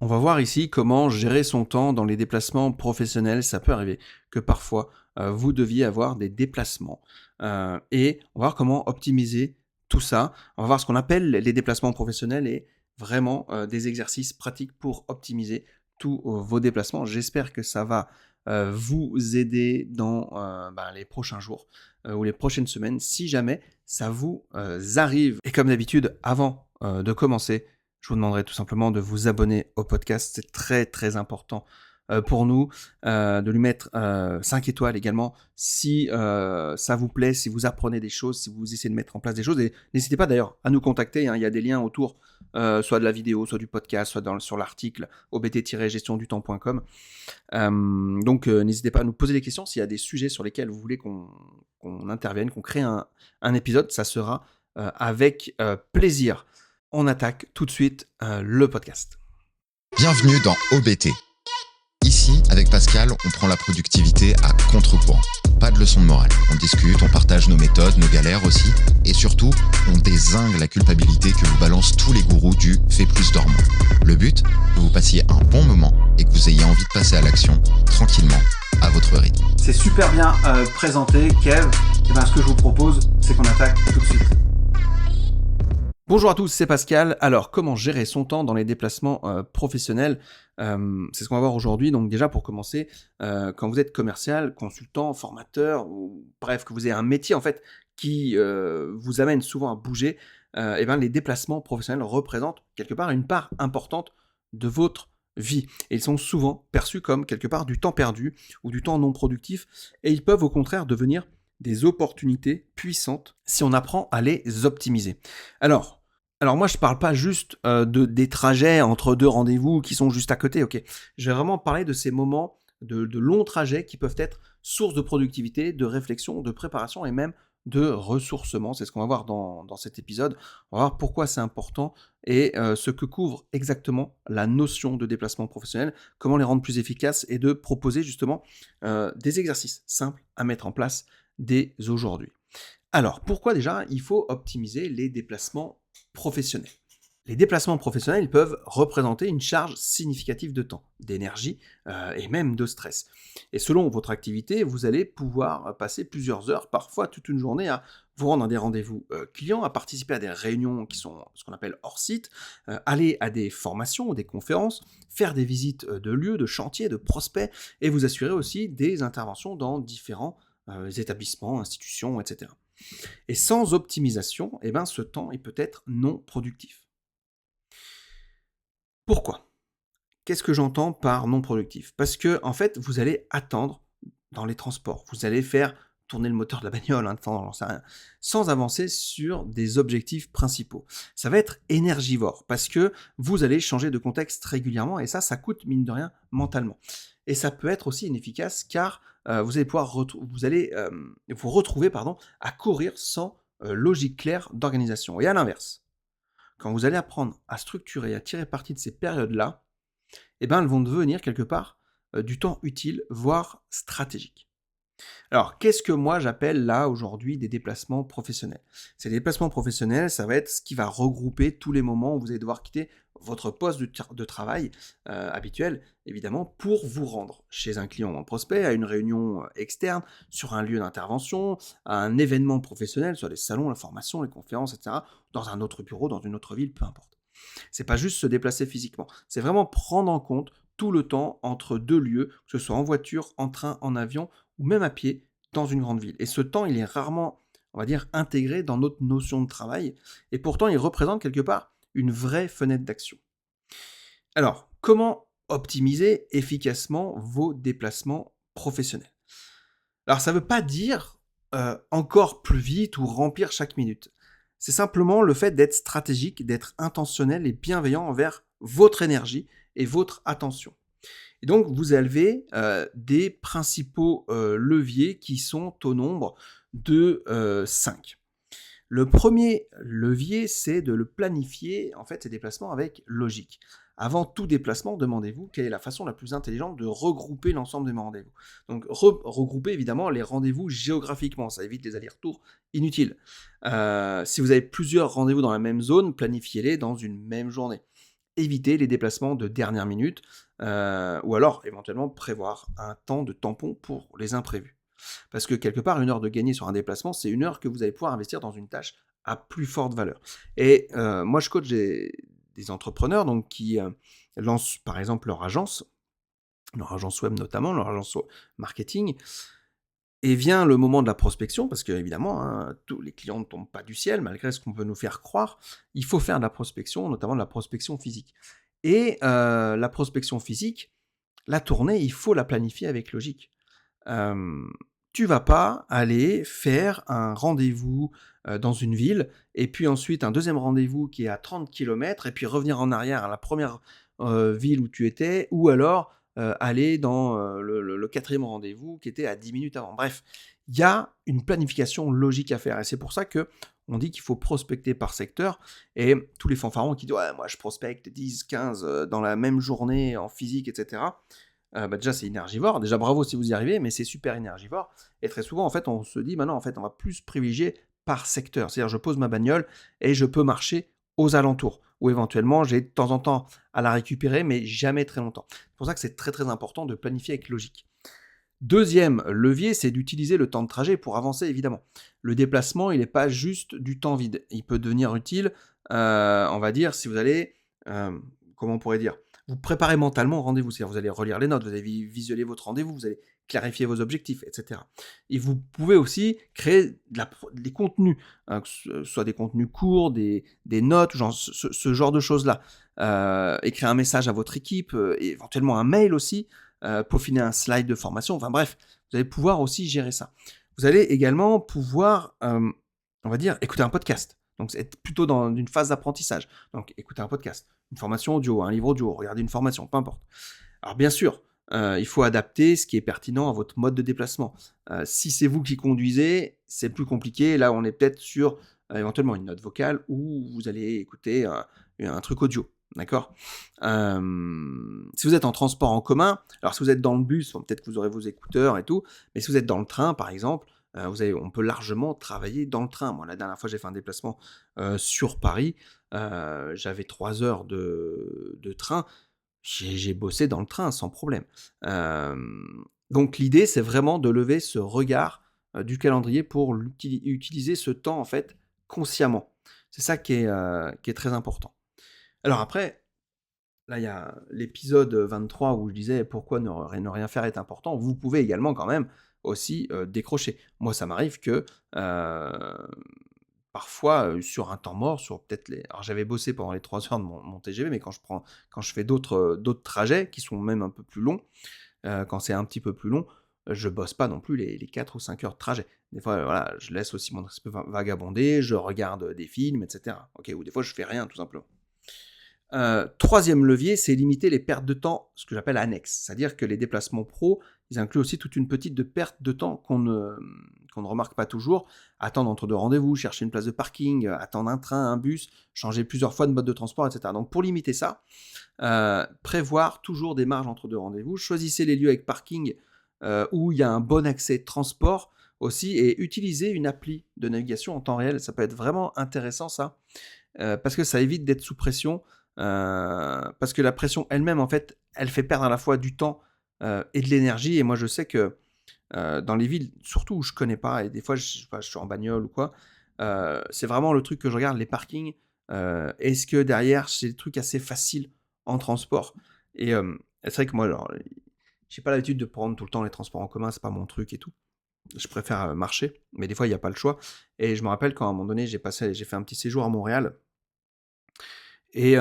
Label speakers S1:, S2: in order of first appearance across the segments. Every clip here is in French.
S1: On va voir ici comment gérer son temps dans les déplacements professionnels. Ça peut arriver que parfois, vous deviez avoir des déplacements, et on va voir comment optimiser tout ça. On va voir ce qu'on appelle les déplacements professionnels et vraiment, des exercices pratiques pour optimiser tous, vos déplacements. J'espère que ça va, vous aider dans, les prochains jours, ou les prochaines semaines si jamais ça vous, arrive. Et comme d'habitude, avant, de commencer, je vous demanderai tout simplement de vous abonner au podcast. C'est très, très important, pour nous, de lui mettre, 5 étoiles également si, ça vous plaît, si vous apprenez des choses, si vous essayez de mettre en place des choses et n'hésitez pas d'ailleurs à nous contacter, hein. Il y a des liens autour, soit de la vidéo, soit du podcast, soit sur l'article obt-gestiondutemps.com. Donc n'hésitez pas à nous poser des questions s'il y a des sujets sur lesquels vous voulez qu'on intervienne, qu'on crée un épisode, ça sera, avec, plaisir. On attaque tout de suite, le podcast.
S2: Bienvenue dans OBT. Ici, avec Pascal, on prend la productivité à contre-courant. Pas de leçon de morale. On discute, on partage nos méthodes, nos galères aussi. Et surtout, on dézingue la culpabilité que vous balancent tous les gourous du « fais plus dors moins ». Le but, que vous passiez un bon moment et que vous ayez envie de passer à l'action, tranquillement, à votre rythme.
S3: C'est super bien présenté, Kev. Et ce que je vous propose, c'est qu'on attaque tout de suite.
S1: Bonjour à tous, c'est Pascal. Alors, comment gérer son temps dans les déplacements professionnels? C'est ce qu'on va voir aujourd'hui. Donc déjà, pour commencer, quand vous êtes commercial, consultant, formateur, ou bref, que vous ayez un métier en fait qui vous amène souvent à bouger, les déplacements professionnels représentent quelque part une part importante de votre vie. Et ils sont souvent perçus comme quelque part du temps perdu ou du temps non productif, et ils peuvent au contraire devenir des opportunités puissantes si on apprend à les optimiser. Alors moi, je parle pas juste des trajets entre deux rendez-vous qui sont juste à côté, ok. Je vais vraiment parler de ces moments de longs trajets qui peuvent être source de productivité, de réflexion, de préparation et même de ressourcement. C'est ce qu'on va voir dans cet épisode. On va voir pourquoi c'est important et ce que couvre exactement la notion de déplacement professionnel, comment les rendre plus efficaces et de proposer justement des exercices simples à mettre en place dès aujourd'hui. Alors, pourquoi déjà il faut optimiser les déplacements professionnels? Les déplacements professionnels peuvent représenter une charge significative de temps, d'énergie et même de stress. Et selon votre activité, vous allez pouvoir passer plusieurs heures, parfois toute une journée, à vous rendre à des rendez-vous clients, à participer à des réunions qui sont ce qu'on appelle hors site, aller à des formations ou des conférences, faire des visites de lieux, de chantiers, de prospects, et vous assurer aussi des interventions dans différents établissements, institutions, etc. Et sans optimisation, ce temps peut être non productif. Pourquoi? Qu'est-ce que j'entends par non productif? Parce que, en fait, vous allez attendre dans les transports. Vous allez faire tourner le moteur de la bagnole, j'en sais rien, sans avancer sur des objectifs principaux. Ça va être énergivore parce que vous allez changer de contexte régulièrement et ça coûte mine de rien mentalement. Et ça peut être aussi inefficace car vous allez vous retrouver à courir sans logique claire d'organisation. Et à l'inverse, quand vous allez apprendre à structurer, à tirer parti de ces périodes-là, elles vont devenir quelque part du temps utile, voire stratégique. Alors, qu'est-ce que moi j'appelle là aujourd'hui des déplacements professionnels? Ces déplacements professionnels, ça va être ce qui va regrouper tous les moments où vous allez devoir quitter votre poste de travail habituel, évidemment, pour vous rendre chez un client ou un prospect, à une réunion externe, sur un lieu d'intervention, à un événement professionnel, soit les salons, la formation, les conférences, etc., dans un autre bureau, dans une autre ville, peu importe. C'est pas juste se déplacer physiquement, c'est vraiment prendre en compte tout le temps entre deux lieux, que ce soit en voiture, en train, en avion, ou même à pied, dans une grande ville. Et ce temps, il est rarement, on va dire, intégré dans notre notion de travail, et pourtant il représente quelque part une vraie fenêtre d'action. Alors, comment optimiser efficacement vos déplacements professionnels? Alors, ça ne veut pas dire encore plus vite ou remplir chaque minute. C'est simplement le fait d'être stratégique, d'être intentionnel et bienveillant envers votre énergie et votre attention. Et donc, vous avez des principaux leviers qui sont au nombre de 5. Le premier levier, c'est de le planifier, en fait, ces déplacements avec logique. Avant tout déplacement, demandez-vous quelle est la façon la plus intelligente de regrouper l'ensemble de mes rendez-vous. Donc, regrouper évidemment les rendez-vous géographiquement, ça évite les allers-retours inutiles. Si vous avez plusieurs rendez-vous dans la même zone, planifiez-les dans une même journée. éviter les déplacements de dernière minute, ou alors éventuellement prévoir un temps de tampon pour les imprévus. Parce que quelque part, 1 heure de gagné sur un déplacement, c'est 1 heure que vous allez pouvoir investir dans une tâche à plus forte valeur. Et moi, je coach des entrepreneurs donc qui, lancent par exemple leur agence web notamment, leur agence marketing, et vient le moment de la prospection, parce qu'évidemment, hein, tous les clients ne tombent pas du ciel, malgré ce qu'on peut nous faire croire. Il faut faire de la prospection, notamment de la prospection physique. Et la prospection physique, la tournée, il faut la planifier avec logique. Hem, Tu vas pas aller faire un rendez-vous, dans une ville et puis ensuite un deuxième rendez-vous qui est à 30 kilomètres et puis revenir en arrière à la première ville où tu étais ou alors, aller dans, le 4e rendez-vous qui était à 10 minutes avant. Bref, il y a une planification logique à faire et c'est pour ça qu'on dit qu'il faut prospecter par secteur et tous les fanfarons qui disent: «Ouais, moi je prospecte 10-15, dans la même journée en physique et cetera». Déjà, c'est énergivore. Déjà, bravo si vous y arrivez, mais c'est super énergivore. Et très souvent, en fait, on se dit, maintenant, en fait, on va plus privilégier par secteur. C'est-à-dire, je pose ma bagnole et je peux marcher aux alentours. Ou éventuellement, j'ai de temps en temps à la récupérer, mais jamais très longtemps. C'est pour ça que c'est très très important de planifier avec logique. Deuxième levier, c'est d'utiliser le temps de trajet pour avancer, évidemment. Le déplacement, il n'est pas juste du temps vide. Il peut devenir utile, on va dire, si vous allez, comment on pourrait dire, vous préparez mentalement au rendez-vous. C'est-à-dire, vous allez relire les notes, vous allez visualiser votre rendez-vous, vous allez clarifier vos objectifs, etc. Et vous pouvez aussi créer des contenus, hein, que ce soit des contenus courts, des notes, genre, ce genre de choses-là. Écrire un message à votre équipe, éventuellement un mail aussi, peaufiner un slide de formation, enfin bref, vous allez pouvoir aussi gérer ça. Vous allez également pouvoir, on va dire, écouter un podcast. Donc, être plutôt dans une phase d'apprentissage. Donc, écouter un podcast, une formation audio, un livre audio, regarder une formation, peu importe. Alors, bien sûr, il faut adapter ce qui est pertinent à votre mode de déplacement. Si c'est vous qui conduisez, c'est plus compliqué. Là, on est peut-être sur éventuellement une note vocale ou vous allez écouter un truc audio. D'accord. Si vous êtes en transport en commun, alors si vous êtes dans le bus, bon, peut-être que vous aurez vos écouteurs et tout, mais si vous êtes dans le train, par exemple, on peut largement travailler dans le train. Moi, la dernière fois, j'ai fait un déplacement sur Paris, j'avais 3 heures de train, j'ai bossé dans le train sans problème. Donc l'idée, c'est vraiment de lever ce regard du calendrier pour utiliser ce temps, en fait, consciemment. C'est ça qui est très important. Alors après, là, il y a l'épisode 23 où je disais pourquoi ne rien faire est important. Vous pouvez également quand même aussi décrocher. Moi, ça m'arrive que parfois, sur un temps mort, sur peut-être les. Alors, j'avais bossé pendant les 3 heures de mon TGV, mais quand je fais d'autres trajets qui sont même un peu plus longs, quand c'est un petit peu plus long, je bosse pas non plus les 4 ou 5 heures de trajet. Des fois, voilà, je laisse aussi mon esprit vagabonder, je regarde des films, etc. Ok, ou des fois, je fais rien, tout simplement. Troisième levier, c'est limiter les pertes de temps, ce que j'appelle annexes. C'est-à-dire que les déplacements pro, ils incluent aussi toute une petite de perte de temps qu'on ne remarque pas toujours. Attendre entre 2 rendez-vous, chercher une place de parking, attendre un train, un bus, changer plusieurs fois de mode de transport, etc. Donc pour limiter ça, prévoir toujours des marges entre 2 rendez-vous. Choisissez les lieux avec parking où il y a un bon accès transport aussi et utilisez une appli de navigation en temps réel. Ça peut être vraiment intéressant ça, parce que ça évite d'être sous pression. Parce que la pression elle-même, en fait, elle fait perdre à la fois du temps et de l'énergie. Et moi, je sais que dans les villes, surtout où je connais pas, et des fois, je suis en bagnole ou quoi, c'est vraiment le truc que je regarde, les parkings. Est-ce que derrière, c'est des trucs assez faciles en transport? Et c'est vrai que moi, alors, j'ai pas l'habitude de prendre tout le temps les transports en commun, c'est pas mon truc et tout. Je préfère marcher, mais des fois, il n'y a pas le choix. Et je me rappelle quand à un moment donné, j'ai fait un petit séjour à Montréal. Et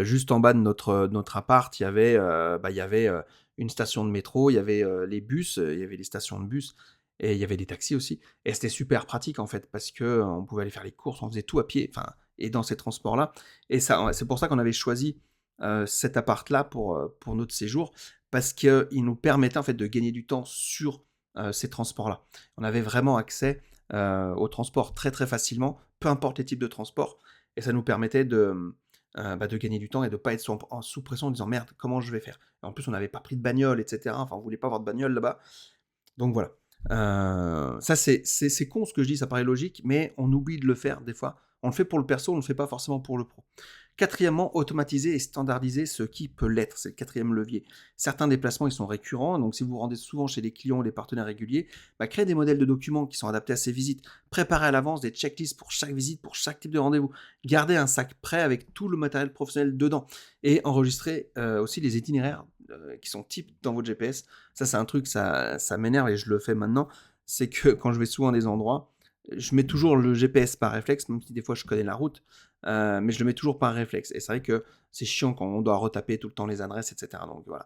S1: juste en bas de notre appart, il y avait une station de métro, il y avait les bus, il y avait les stations de bus et il y avait des taxis aussi. Et c'était super pratique en fait parce que on pouvait aller faire les courses, on faisait tout à pied, enfin, et dans ces transports-là. Et ça, c'est pour ça qu'on avait choisi cet appart-là pour notre séjour parce qu'il nous permettait en fait de gagner du temps sur ces transports-là. On avait vraiment accès au transport très très facilement, peu importe les types de transports, et ça nous permettait de gagner du temps et de ne pas être sous pression en disant merde, comment je vais faire? Et en plus, on n'avait pas pris de bagnole, etc. Enfin, on voulait pas avoir de bagnole là-bas. Donc voilà. Ça, c'est con ce que je dis, ça paraît logique, mais on oublie de le faire des fois. On le fait pour le perso, on ne le fait pas forcément pour le pro. Quatrièmement, automatiser et standardiser ce qui peut l'être. C'est le quatrième levier. Certains déplacements, ils sont récurrents. Donc, si vous vous rendez souvent chez des clients ou des partenaires réguliers, créez des modèles de documents qui sont adaptés à ces visites. Préparez à l'avance des checklists pour chaque visite, pour chaque type de rendez-vous. Gardez un sac prêt avec tout le matériel professionnel dedans. Et enregistrez aussi les itinéraires qui sont types dans votre GPS. Ça, c'est un truc, ça m'énerve et je le fais maintenant. C'est que quand je vais souvent à des endroits, je mets toujours le GPS par réflexe, même si des fois je connais la route, mais je le mets toujours par réflexe. Et c'est vrai que c'est chiant quand on doit retaper tout le temps les adresses, etc. Donc voilà.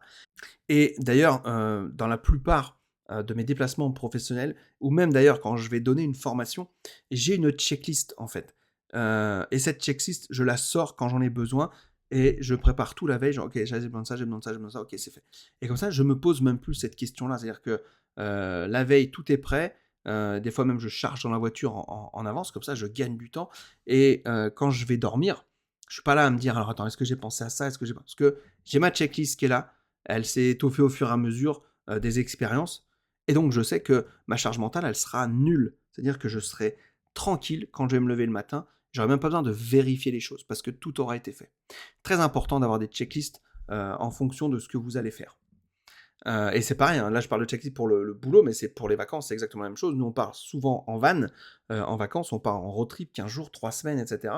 S1: Et d'ailleurs, dans la plupart de mes déplacements professionnels, ou même d'ailleurs quand je vais donner une formation, j'ai une checklist en fait. Et cette checklist, je la sors quand j'en ai besoin et je prépare tout la veille. Genre, ok, j'ai besoin de ça, j'ai besoin de ça, j'ai besoin de ça, ok, c'est fait. Et comme ça, je me pose même plus cette question-là. C'est-à-dire que la veille, tout est prêt. Des fois même, je charge dans la voiture en avance, comme ça, je gagne du temps. Et quand je vais dormir, je suis pas là à me dire, alors attends, est-ce que j'ai pensé à ça, est-ce que j'ai pas... Parce que j'ai ma checklist qui est là, elle s'est étoffée au fur et à mesure des expériences, et donc je sais que ma charge mentale, elle sera nulle. C'est-à-dire que je serai tranquille quand je vais me lever le matin, j'aurai même pas besoin de vérifier les choses, parce que tout aura été fait. Très important d'avoir des checklists en fonction de ce que vous allez faire. Et c'est pareil, hein, là je parle de checklist pour le boulot, mais c'est pour les vacances, c'est exactement la même chose. Nous on part souvent en van, en vacances, on part en road trip 15 jours, 3 semaines, etc.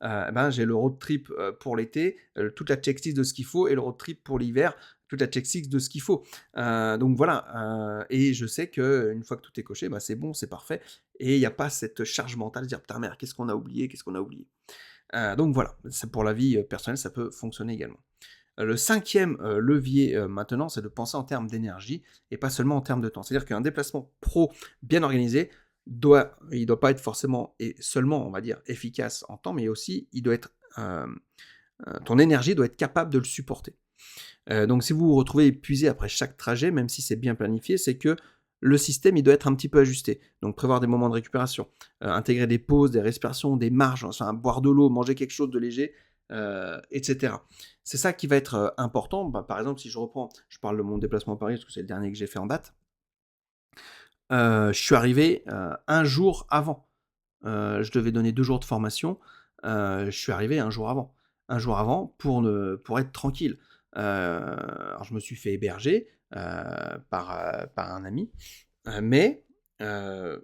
S1: J'ai le road trip pour l'été, toute la checklist de ce qu'il faut, et le road trip pour l'hiver, toute la checklist de ce qu'il faut. Donc voilà, et je sais qu'une fois que tout est coché, c'est bon, c'est parfait, et il n'y a pas cette charge mentale de dire putain merde, qu'est-ce qu'on a oublié, qu'est-ce qu'on a oublié. Donc voilà, c'est pour la vie personnelle, ça peut fonctionner également. Le cinquième levier maintenant, c'est de penser en termes d'énergie et pas seulement en termes de temps. C'est-à-dire qu'un déplacement pro bien organisé, il doit pas être forcément et seulement, on va dire, efficace en temps, mais aussi, il doit être, ton énergie doit être capable de le supporter. Donc si vous vous retrouvez épuisé après chaque trajet, même si c'est bien planifié, c'est que le système, il doit être un petit peu ajusté. Donc prévoir des moments de récupération, intégrer des pauses, des respirations, des marges, enfin, boire de l'eau, manger quelque chose de léger, etc. C'est ça qui va être important. Par exemple, si je parle de mon déplacement à Paris, parce que c'est le dernier que j'ai fait en date, je suis arrivé un jour avant. Je devais donner 2 jours de formation, je suis arrivé un jour avant. Un jour avant pour être tranquille. Alors je me suis fait héberger par un ami, mais je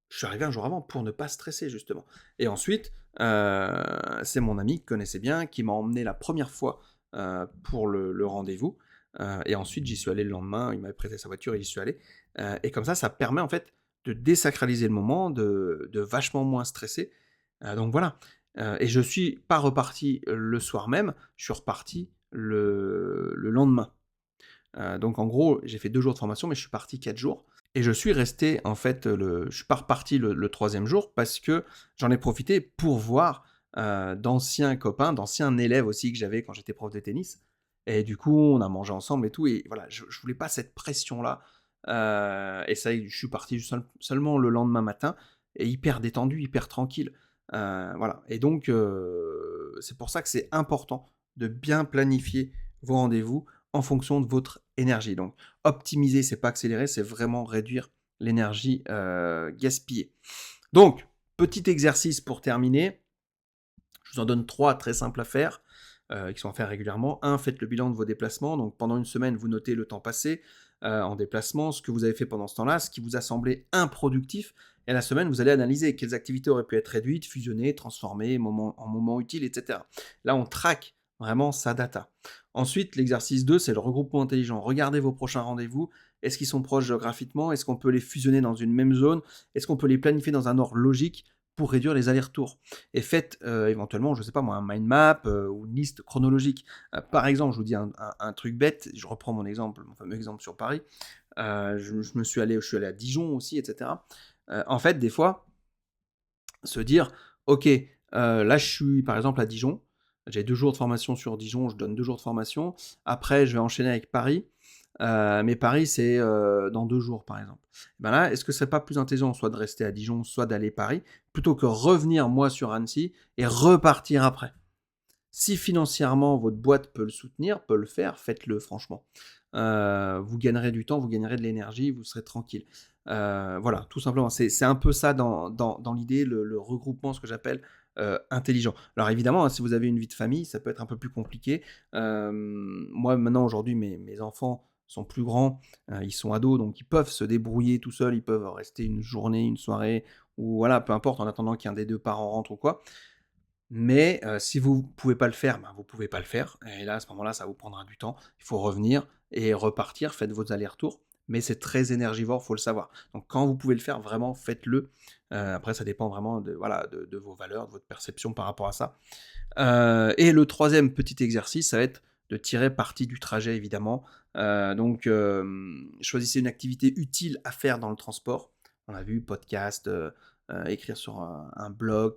S1: suis arrivé un jour avant pour ne pas stresser justement. Et ensuite, c'est mon ami qui connaissait bien, qui m'a emmené la première fois pour le rendez-vous. Et ensuite, j'y suis allé le lendemain, il m'avait prêté sa voiture et j'y suis allé. Et comme ça permet en fait de désacraliser le moment, de vachement moins stresser. Donc voilà. Et je suis pas reparti le soir même, je suis reparti le lendemain. Donc en gros, j'ai fait 2 jours de formation, mais je suis parti 4 jours. Et je suis resté, en fait, je suis pas reparti le 3e jour parce que j'en ai profité pour voir d'anciens copains, d'anciens élèves aussi que j'avais quand j'étais prof de tennis. Et du coup, on a mangé ensemble et tout. Et voilà, je voulais pas cette pression-là. Et ça, je suis parti seulement le lendemain matin et hyper détendu, hyper tranquille. Voilà. Et donc, c'est pour ça que c'est important de bien planifier vos rendez-vous en fonction de votre énergie. Donc, optimiser, c'est pas accélérer, c'est vraiment réduire l'énergie gaspillée. Donc, petit exercice pour terminer. Je vous en donne 3 très simples à faire, qui sont à faire régulièrement. 1, faites le bilan de vos déplacements. Donc, pendant une semaine, vous notez le temps passé en déplacement, ce que vous avez fait pendant ce temps-là, ce qui vous a semblé improductif. Et à la semaine, vous allez analyser quelles activités auraient pu être réduites, fusionnées, transformées en moments utiles, etc. Là, on traque vraiment sa data. Ensuite, l'exercice 2, c'est le regroupement intelligent. Regardez vos prochains rendez-vous. Est-ce qu'ils sont proches géographiquement? Est-ce qu'on peut les fusionner dans une même zone? Est-ce qu'on peut les planifier dans un ordre logique pour réduire les allers-retours? Et faites éventuellement, je ne sais pas moi, un mind map ou une liste chronologique. Par exemple, je vous dis un truc bête, je reprends mon fameux exemple sur Paris. Je suis allé à Dijon aussi, etc. En fait, des fois, se dire, ok, là je suis par exemple à Dijon, j'ai 2 jours de formation sur Dijon, je donne 2 jours de formation, après je vais enchaîner avec Paris, mais Paris c'est dans 2 jours par exemple. Là, est-ce que ce serait pas plus intelligent soit de rester à Dijon, soit d'aller à Paris, plutôt que revenir moi sur Annecy et repartir après? Si financièrement votre boîte peut le soutenir, peut le faire, faites-le franchement. Vous gagnerez du temps, vous gagnerez de l'énergie, vous serez tranquille. Voilà, tout simplement. C'est un peu ça dans l'idée, le regroupement, ce que j'appelle intelligent. Alors évidemment, hein, si vous avez une vie de famille, ça peut être un peu plus compliqué. Moi maintenant aujourd'hui mes enfants sont plus grands, ils sont ados, donc ils peuvent se débrouiller tout seuls, ils peuvent rester une journée, une soirée ou voilà, peu importe, en attendant qu'un des 2 parents rentre ou quoi. Mais si vous pouvez pas le faire, ben, vous pouvez pas le faire et là, à ce moment-là, ça vous prendra du temps. Il faut revenir et repartir, faites vos allers-retours, mais c'est très énergivore, faut le savoir. Donc quand vous pouvez le faire, vraiment faites-le. Après ça dépend vraiment de voilà, de vos valeurs, de votre perception par rapport à ça. Et le troisième petit exercice, ça va être de tirer parti du trajet évidemment. Donc choisissez une activité utile à faire dans le transport. On a vu podcast, écrire sur un blog,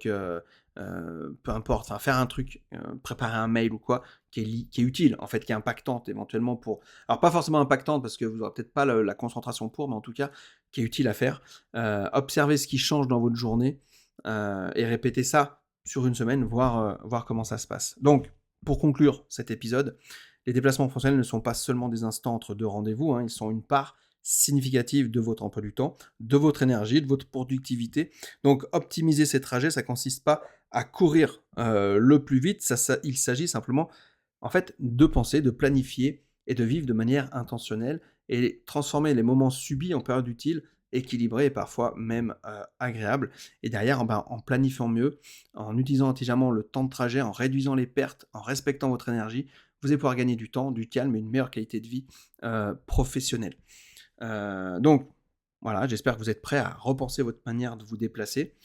S1: peu importe, enfin faire un truc, préparer un mail ou quoi, qui est utile, en fait, qui est impactante éventuellement pour alors pas forcément impactante parce que vous aurez peut-être pas la concentration pour, mais en tout cas, qui est utile à faire. Observez ce qui change dans votre journée, et répétez ça sur une semaine, voir comment ça se passe. Donc, pour conclure cet épisode, les déplacements professionnels ne sont pas seulement des instants entre 2 rendez-vous, hein, ils sont une part significative de votre emploi du temps, de votre énergie, de votre productivité. Donc optimiser ces trajets, ça consiste pas à courir le plus vite, il s'agit simplement en fait de penser, de planifier et de vivre de manière intentionnelle et transformer les moments subis en périodes utiles, équilibrées et parfois même agréables. Et derrière, en planifiant mieux, en utilisant intelligemment le temps de trajet, en réduisant les pertes, en respectant votre énergie, vous allez pouvoir gagner du temps, du calme et une meilleure qualité de vie professionnelle. Donc, voilà, j'espère que vous êtes prêts à repenser votre manière de vous déplacer.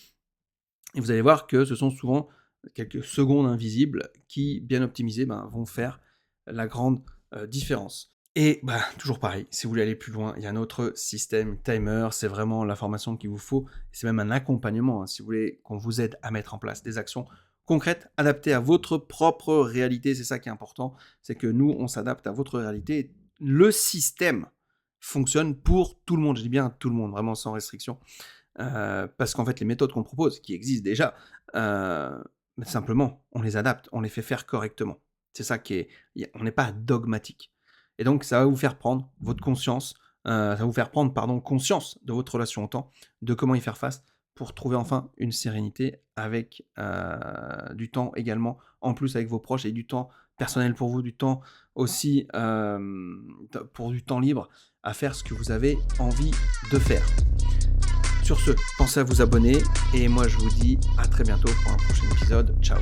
S1: Et vous allez voir que ce sont souvent quelques secondes invisibles qui, bien optimisées, vont faire la grande différence. Et toujours pareil, si vous voulez aller plus loin, il y a un autre système timer, c'est vraiment l'information qu'il vous faut, c'est même un accompagnement, hein, si vous voulez qu'on vous aide à mettre en place des actions concrètes, adaptées à votre propre réalité, c'est ça qui est important, c'est que nous, on s'adapte à votre réalité. Le système fonctionne pour tout le monde, je dis bien tout le monde, vraiment sans restriction, parce qu'en fait, les méthodes qu'on propose, qui existent déjà, simplement, on les adapte, on les fait faire correctement. C'est ça qui est... On n'est pas dogmatique. Et donc, ça va vous faire prendre votre conscience, ça va vous faire prendre, conscience de votre relation au temps, de comment y faire face, pour trouver enfin une sérénité avec du temps également, en plus avec vos proches, et du temps personnel pour vous, du temps aussi pour du temps libre, à faire ce que vous avez envie de faire. Sur ce, pensez à vous abonner, et moi je vous dis à très bientôt pour un prochain épisode. Ciao.